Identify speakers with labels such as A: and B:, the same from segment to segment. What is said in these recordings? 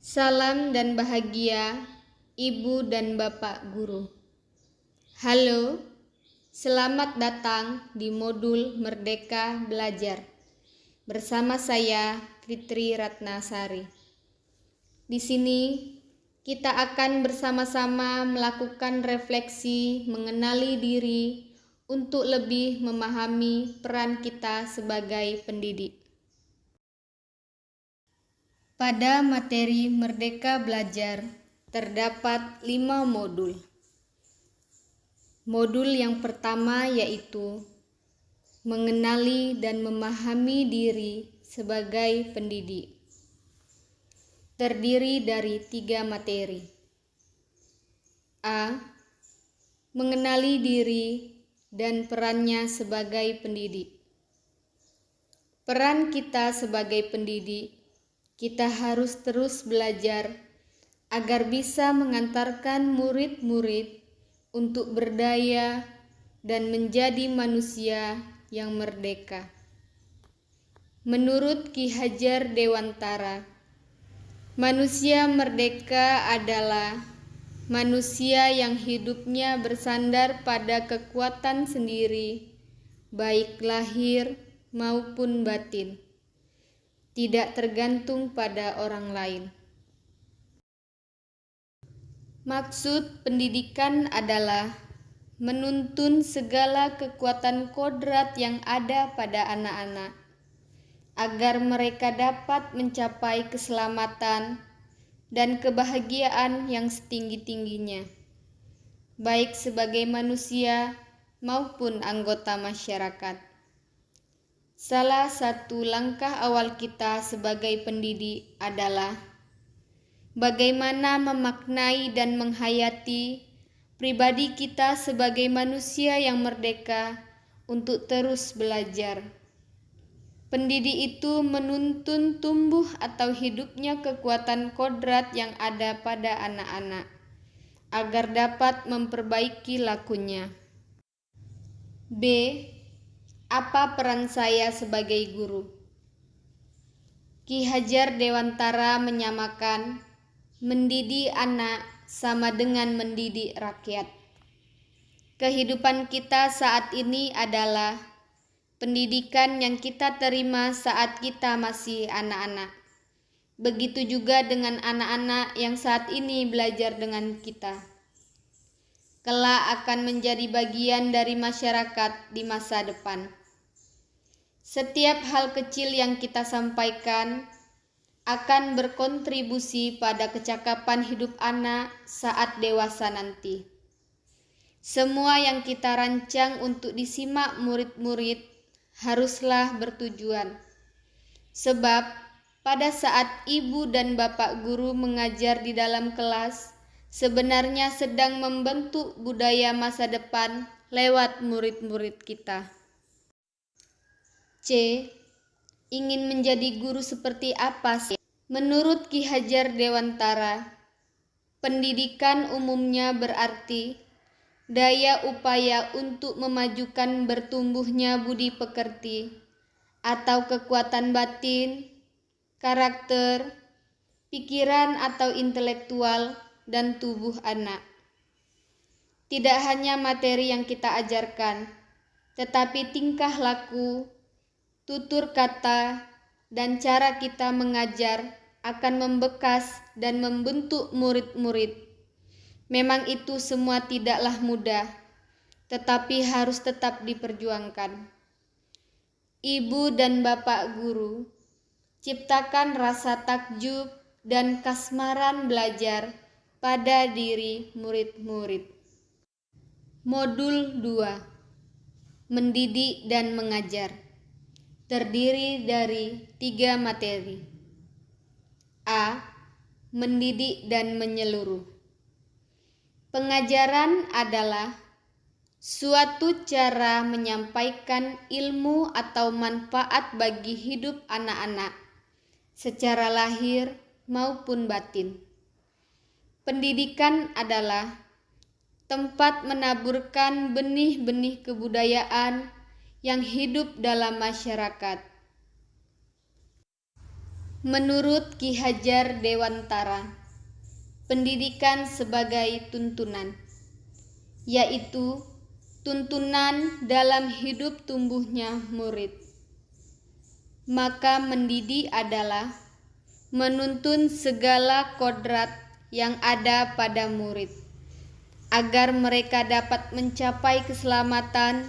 A: Salam dan bahagia, Ibu dan Bapak Guru. Halo, selamat datang di modul Merdeka Belajar. Bersama saya, Fitri Ratnasari. Di sini, kita akan bersama-sama melakukan refleksi mengenali diri untuk lebih memahami peran kita sebagai pendidik. Pada materi Merdeka Belajar, terdapat 5 modul. Modul yang pertama yaitu mengenali dan memahami diri sebagai pendidik. Terdiri dari 3 materi. A. Mengenali diri dan perannya sebagai pendidik. Peran kita sebagai pendidik, kita harus terus belajar agar bisa mengantarkan murid-murid untuk berdaya dan menjadi manusia yang merdeka. Menurut Ki Hajar Dewantara, manusia merdeka adalah manusia yang hidupnya bersandar pada kekuatan sendiri, baik lahir maupun batin, tidak tergantung pada orang lain. Maksud pendidikan adalah menuntun segala kekuatan kodrat yang ada pada anak-anak, agar mereka dapat mencapai keselamatan dan kebahagiaan yang setinggi-tingginya, baik sebagai manusia maupun anggota masyarakat. Salah satu langkah awal kita sebagai pendidik adalah bagaimana memaknai dan menghayati pribadi kita sebagai manusia yang merdeka untuk terus belajar. Pendidik itu menuntun tumbuh atau hidupnya kekuatan kodrat yang ada pada anak-anak, agar dapat memperbaiki lakunya. B. Apa peran saya sebagai guru? Ki Hajar Dewantara menyamakan mendidik anak sama dengan mendidik rakyat. Kehidupan kita saat ini adalah pendidikan yang kita terima saat kita masih anak-anak. Begitu juga dengan anak-anak yang saat ini belajar dengan kita. Kelak akan menjadi bagian dari masyarakat di masa depan. Setiap hal kecil yang kita sampaikan akan berkontribusi pada kecakapan hidup anak saat dewasa nanti. Semua yang kita rancang untuk disimak murid-murid haruslah bertujuan. Sebab pada saat ibu dan bapak guru mengajar di dalam kelas, sebenarnya sedang membentuk budaya masa depan lewat murid-murid kita. C. Ingin menjadi guru seperti apa sih? Menurut Ki Hajar Dewantara, pendidikan umumnya berarti daya upaya untuk memajukan bertumbuhnya budi pekerti atau kekuatan batin, karakter, pikiran atau intelektual, dan tubuh anak. Tidak hanya materi yang kita ajarkan, tetapi tingkah laku, tutur kata, dan cara kita mengajar akan membekas dan membentuk murid-murid. Memang itu semua tidaklah mudah, tetapi harus tetap diperjuangkan. Ibu dan bapak guru, ciptakan rasa takjub dan kasmaran belajar pada diri murid-murid. Modul 2. Mendidik dan mengajar. Terdiri dari 3 materi. A. Mendidik dan menyeluruh. Pengajaran adalah suatu cara menyampaikan ilmu atau manfaat bagi hidup anak-anak, secara lahir maupun batin. Pendidikan adalah tempat menaburkan benih-benih kebudayaan yang hidup dalam masyarakat. Menurut Ki Hajar Dewantara, pendidikan sebagai tuntunan, yaitu tuntunan dalam hidup tumbuhnya murid. Maka mendidik adalah menuntun segala kodrat yang ada pada murid, agar mereka dapat mencapai keselamatan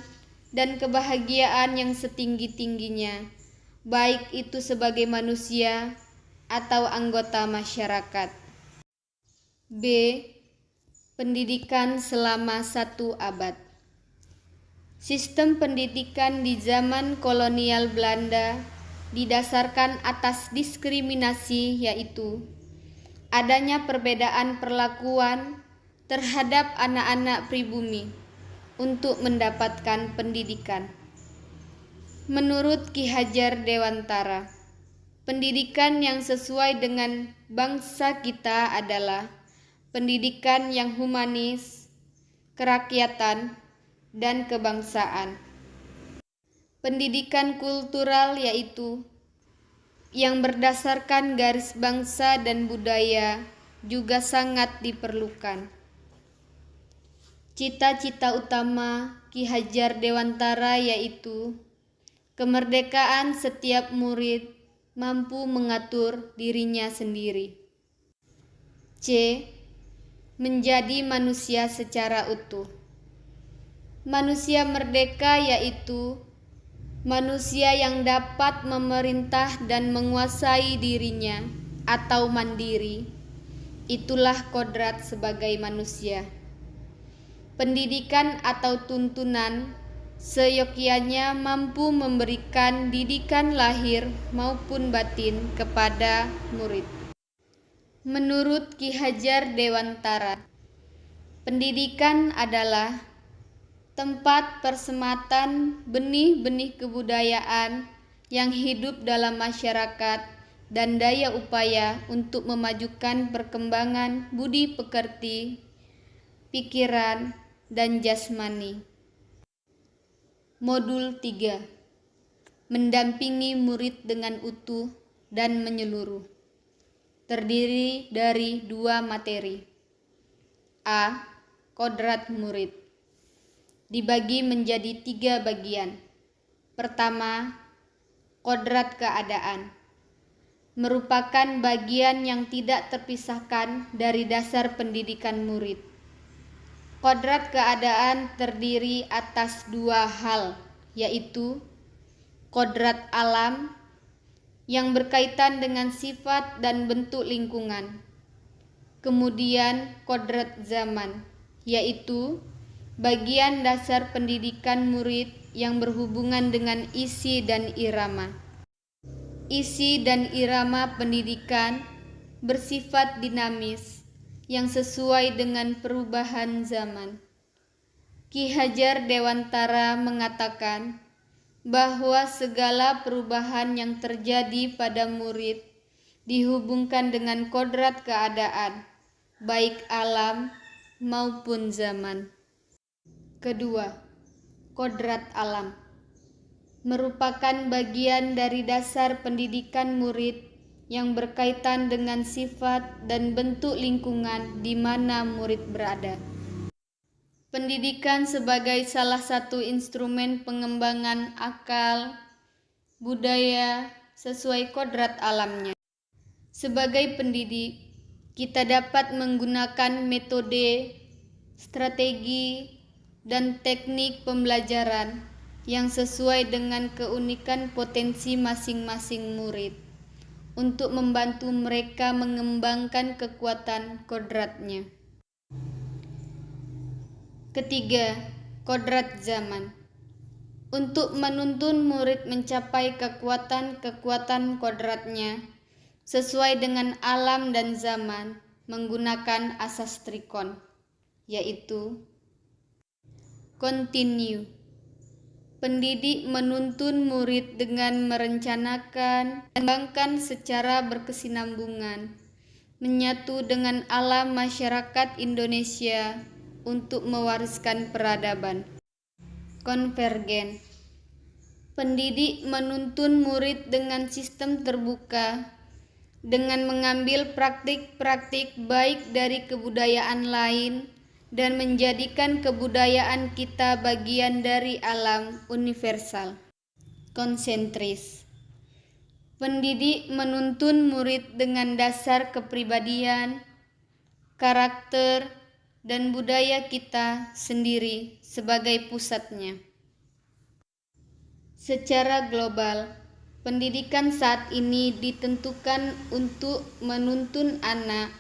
A: dan kebahagiaan yang setinggi-tingginya, baik itu sebagai manusia atau anggota masyarakat. B. Pendidikan selama 1 abad. Sistem pendidikan di zaman kolonial Belanda didasarkan atas diskriminasi, yaitu adanya perbedaan perlakuan terhadap anak-anak pribumi untuk mendapatkan pendidikan. Menurut Ki Hajar Dewantara, pendidikan yang sesuai dengan bangsa kita adalah pendidikan yang humanis, kerakyatan, dan kebangsaan. Pendidikan kultural yaitu yang berdasarkan garis bangsa dan budaya juga sangat diperlukan. Cita-cita utama Ki Hajar Dewantara yaitu kemerdekaan setiap murid mampu mengatur dirinya sendiri. C. Menjadi manusia secara utuh. Manusia merdeka yaitu manusia yang dapat memerintah dan menguasai dirinya atau mandiri. Itulah kodrat sebagai manusia. Pendidikan atau tuntunan seyogyanya mampu memberikan didikan lahir maupun batin kepada murid. Menurut Ki Hajar Dewantara, pendidikan adalah tempat persematan benih-benih kebudayaan yang hidup dalam masyarakat dan daya upaya untuk memajukan perkembangan budi pekerti, pikiran, dan jasmani. Modul 3. Mendampingi murid dengan utuh dan menyeluruh. Terdiri dari 2 materi. A. Kodrat murid. Dibagi menjadi 3 bagian. Pertama, kodrat keadaan. Merupakan bagian yang tidak terpisahkan dari dasar pendidikan murid. Kodrat keadaan terdiri atas 2 hal, yaitu kodrat alam yang berkaitan dengan sifat dan bentuk lingkungan. Kemudian kodrat zaman, yaitu bagian dasar pendidikan murid yang berhubungan dengan isi dan irama. Isi dan irama pendidikan bersifat dinamis yang sesuai dengan perubahan zaman. Ki Hajar Dewantara mengatakan bahwa segala perubahan yang terjadi pada murid dihubungkan dengan kodrat keadaan, baik alam maupun zaman. Kedua, kodrat alam merupakan bagian dari dasar pendidikan murid yang berkaitan dengan sifat dan bentuk lingkungan di mana murid berada. Pendidikan sebagai salah satu instrumen pengembangan akal, budaya sesuai kodrat alamnya. Sebagai pendidik, kita dapat menggunakan metode, strategi, dan teknik pembelajaran yang sesuai dengan keunikan potensi masing-masing murid untuk membantu mereka mengembangkan kekuatan kodratnya. Ketiga, kodrat zaman. Untuk menuntun murid mencapai kekuatan-kekuatan kodratnya sesuai dengan alam dan zaman menggunakan asas trikon, yaitu continue. Pendidik menuntun murid dengan merencanakan, mengembangkan secara berkesinambungan, menyatu dengan alam masyarakat Indonesia untuk mewariskan peradaban. Konvergen. Pendidik menuntun murid dengan sistem terbuka dengan mengambil praktik-praktik baik dari kebudayaan lain dan menjadikan kebudayaan kita bagian dari alam universal. Konsentris. Pendidik menuntun murid dengan dasar kepribadian, karakter, dan budaya kita sendiri sebagai pusatnya. Secara global, pendidikan saat ini ditentukan untuk menuntun anak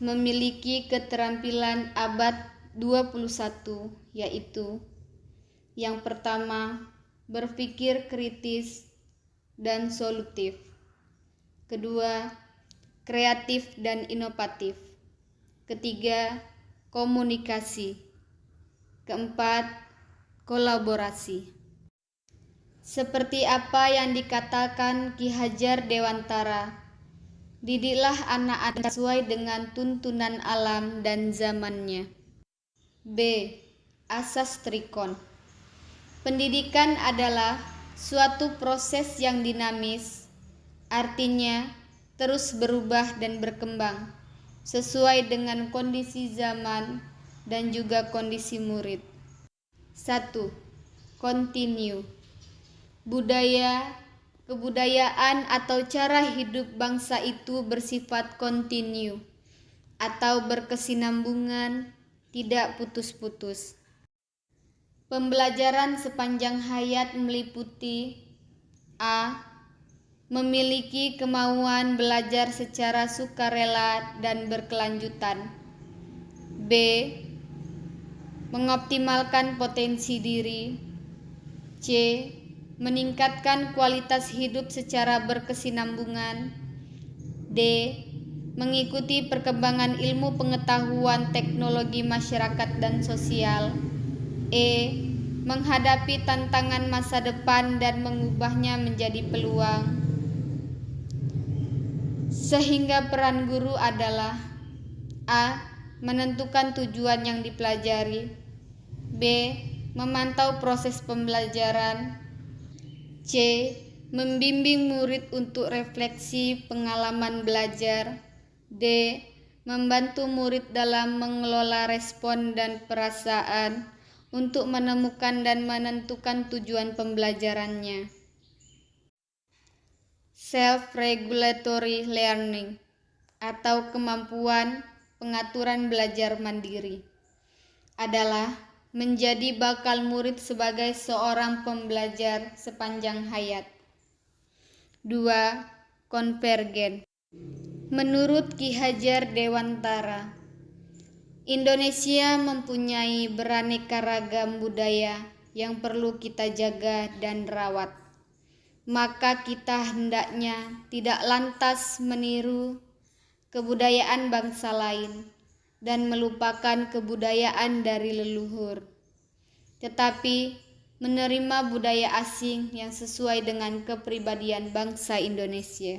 A: memiliki keterampilan abad 21, yaitu yang pertama, berpikir kritis dan solutif. Kedua, kreatif dan inovatif. Ketiga, komunikasi. Keempat, kolaborasi. Seperti apa yang dikatakan Ki Hajar Dewantara, didiklah anak-anak sesuai dengan tuntunan alam dan zamannya. B. Asas Trikon. Pendidikan adalah suatu proses yang dinamis, artinya terus berubah dan berkembang sesuai dengan kondisi zaman dan juga kondisi murid. 1. Continue. Kebudayaan atau cara hidup bangsa itu bersifat kontinu atau berkesinambungan, tidak putus-putus. Pembelajaran sepanjang hayat meliputi A. Memiliki kemauan belajar secara sukarela dan berkelanjutan. B. Mengoptimalkan potensi diri. C. Meningkatkan kualitas hidup secara berkesinambungan. D. Mengikuti perkembangan ilmu pengetahuan teknologi masyarakat dan sosial. E. Menghadapi tantangan masa depan dan mengubahnya menjadi peluang. Sehingga peran guru adalah A. Menentukan tujuan yang dipelajari. B. Memantau proses pembelajaran. C. Membimbing murid untuk refleksi pengalaman belajar. D. Membantu murid dalam mengelola respon dan perasaan untuk menemukan dan menentukan tujuan pembelajarannya. Self-regulatory learning atau kemampuan pengaturan belajar mandiri adalah menjadi bakal murid sebagai seorang pembelajar sepanjang hayat. 2. Konvergen. Menurut Ki Hajar Dewantara, Indonesia mempunyai beraneka ragam budaya yang perlu kita jaga dan rawat. Maka kita hendaknya tidak lantas meniru kebudayaan bangsa lain dan melupakan kebudayaan dari leluhur, tetapi menerima budaya asing yang sesuai dengan kepribadian bangsa Indonesia.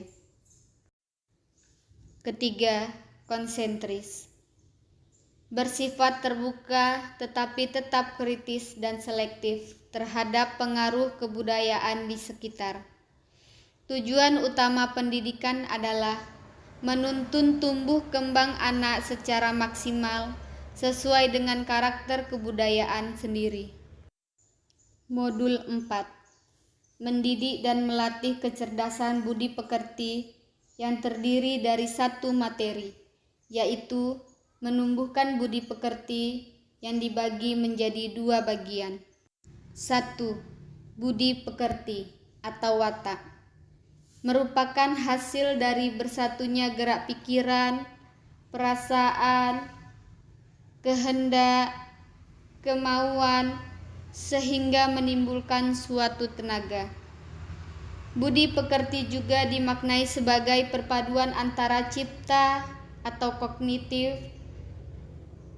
A: Ketiga, konsentris. Bersifat terbuka tetapi tetap kritis dan selektif terhadap pengaruh kebudayaan di sekitar. Tujuan utama pendidikan adalah menuntun tumbuh kembang anak secara maksimal sesuai dengan karakter kebudayaan sendiri. Modul 4. Mendidik dan melatih kecerdasan budi pekerti yang terdiri dari satu materi, yaitu menumbuhkan budi pekerti yang dibagi menjadi dua bagian. 1. Budi pekerti atau watak merupakan hasil dari bersatunya gerak pikiran, perasaan, kehendak, kemauan, sehingga menimbulkan suatu tenaga. Budi pekerti juga dimaknai sebagai perpaduan antara cipta atau kognitif,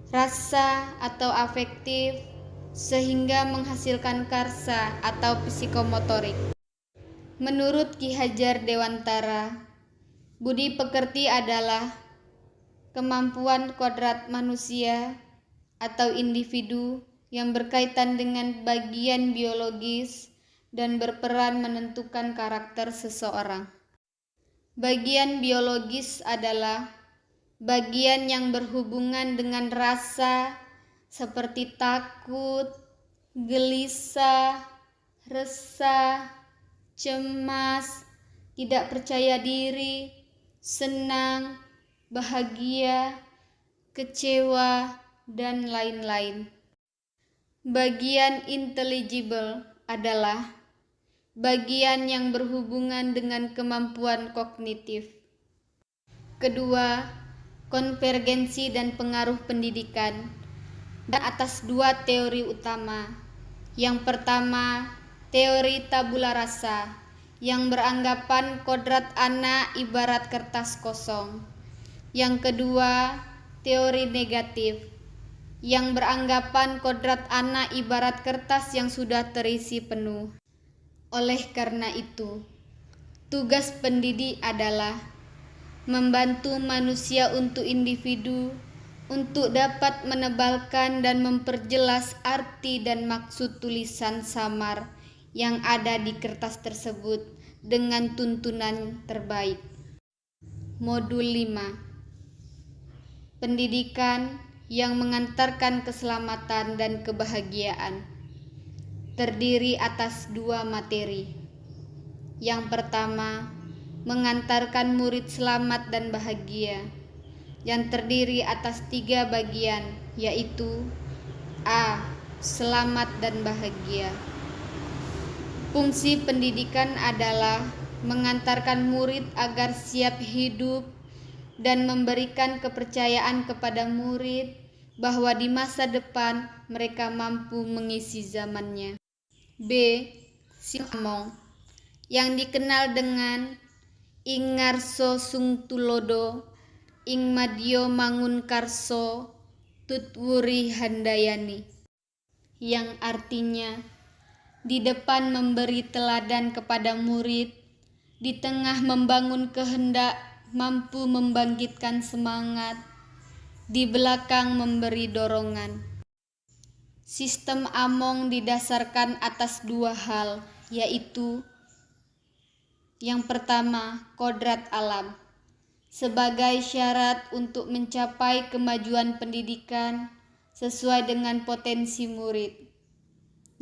A: rasa atau afektif, sehingga menghasilkan karsa atau psikomotorik. Menurut Ki Hajar Dewantara, budi pekerti adalah kemampuan kodrat manusia atau individu yang berkaitan dengan bagian biologis dan berperan menentukan karakter seseorang. Bagian biologis adalah bagian yang berhubungan dengan rasa seperti takut, gelisah, resah, cemas, tidak percaya diri, senang, bahagia, kecewa, dan lain-lain. Bagian intelligible adalah bagian yang berhubungan dengan kemampuan kognitif. Kedua, konvergensi dan pengaruh pendidikan dan atas dua teori utama. Yang pertama, teori tabula rasa yang beranggapan kodrat anak ibarat kertas kosong. Yang kedua, teori negatif yang beranggapan kodrat anak ibarat kertas yang sudah terisi penuh. Oleh karena itu, tugas pendidik adalah membantu manusia untuk individu untuk dapat menebalkan dan memperjelas arti dan maksud tulisan samar yang ada di kertas tersebut dengan tuntunan terbaik. Modul 5. Pendidikan yang mengantarkan keselamatan dan kebahagiaan. Terdiri atas dua materi. Yang pertama, mengantarkan murid selamat dan bahagia, yang terdiri atas tiga bagian, yaitu A. Selamat dan bahagia. Fungsi pendidikan adalah mengantarkan murid agar siap hidup dan memberikan kepercayaan kepada murid bahwa di masa depan mereka mampu mengisi zamannya. B. Simamong yang dikenal dengan ing ngarso sung tulodo ing madya mangun karso tutwuri handayani, yang artinya di depan memberi teladan kepada murid, di tengah membangun kehendak mampu membangkitkan semangat, di belakang memberi dorongan. Sistem Among didasarkan atas dua hal, yaitu yang pertama, kodrat alam sebagai syarat untuk mencapai kemajuan pendidikan sesuai dengan potensi murid.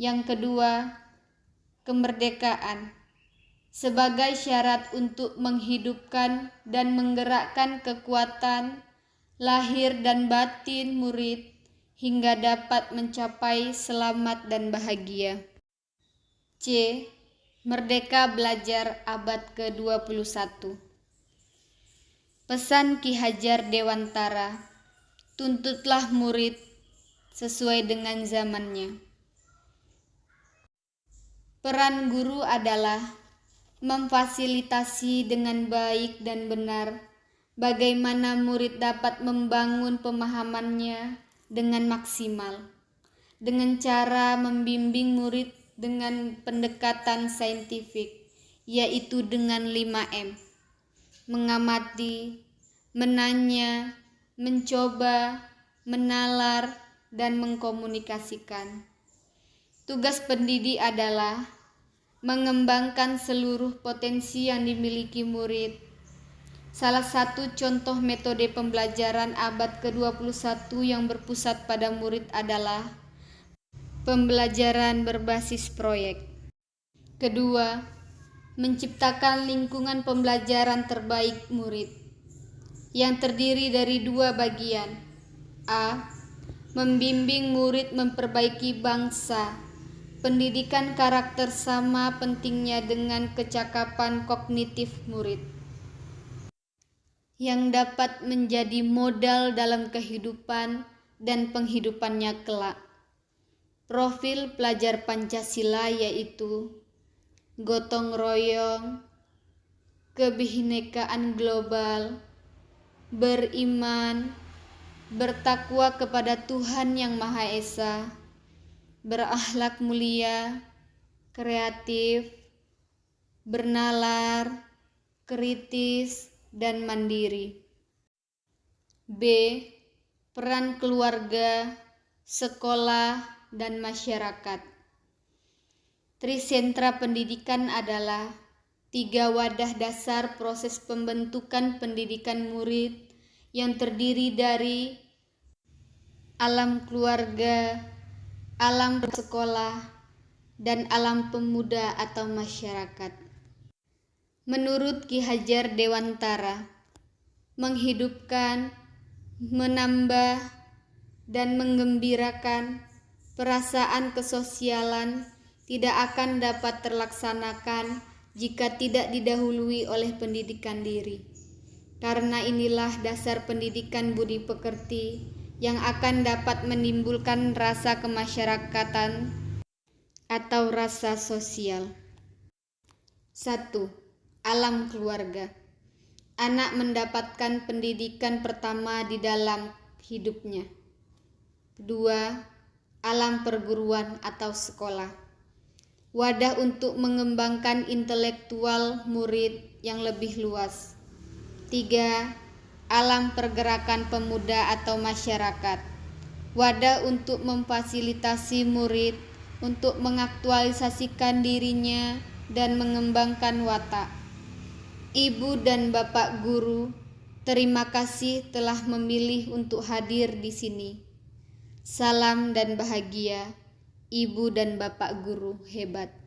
A: Yang kedua, kemerdekaan sebagai syarat untuk menghidupkan dan menggerakkan kekuatan lahir dan batin murid hingga dapat mencapai selamat dan bahagia. C. Merdeka Belajar abad ke-21. Pesan Ki Hajar Dewantara, tuntutlah murid sesuai dengan zamannya. Peran guru adalah memfasilitasi dengan baik dan benar bagaimana murid dapat membangun pemahamannya dengan maksimal, dengan cara membimbing murid dengan pendekatan saintifik, yaitu dengan 5M: mengamati, menanya, mencoba, menalar, dan mengkomunikasikan. Tugas pendidik adalah mengembangkan seluruh potensi yang dimiliki murid. Salah satu contoh metode pembelajaran abad ke-21 yang berpusat pada murid adalah pembelajaran berbasis proyek. Kedua, menciptakan lingkungan pembelajaran terbaik murid yang terdiri dari dua bagian. A. Membimbing murid memperbaiki bangsa. Pendidikan karakter sama pentingnya dengan kecakapan kognitif murid yang dapat menjadi modal dalam kehidupan dan penghidupannya kelak. Profil pelajar Pancasila yaitu gotong royong, kebinekaan global, beriman, bertakwa kepada Tuhan Yang Maha Esa, berakhlak mulia, kreatif, bernalar, kritis, dan mandiri. B. Peran keluarga, sekolah, dan masyarakat. Trisentra pendidikan adalah 3 wadah dasar proses pembentukan pendidikan murid yang terdiri dari alam keluarga, alam sekolah, dan alam pemuda atau masyarakat. Menurut Ki Hajar Dewantara, menghidupkan, menambah, dan menggembirakan perasaan kesosialan tidak akan dapat terlaksanakan jika tidak didahului oleh pendidikan diri. Karena inilah dasar pendidikan budi pekerti yang akan dapat menimbulkan rasa kemasyarakatan atau rasa sosial. 1. Alam keluarga. Anak mendapatkan pendidikan pertama di dalam hidupnya. 2. Alam perguruan atau sekolah. Wadah untuk mengembangkan intelektual murid yang lebih luas. 3. Alam pergerakan pemuda atau masyarakat. Wadah untuk memfasilitasi murid untuk mengaktualisasikan dirinya dan mengembangkan watak. Ibu dan Bapak guru, terima kasih telah memilih untuk hadir di sini. Salam dan bahagia, Ibu dan Bapak guru hebat.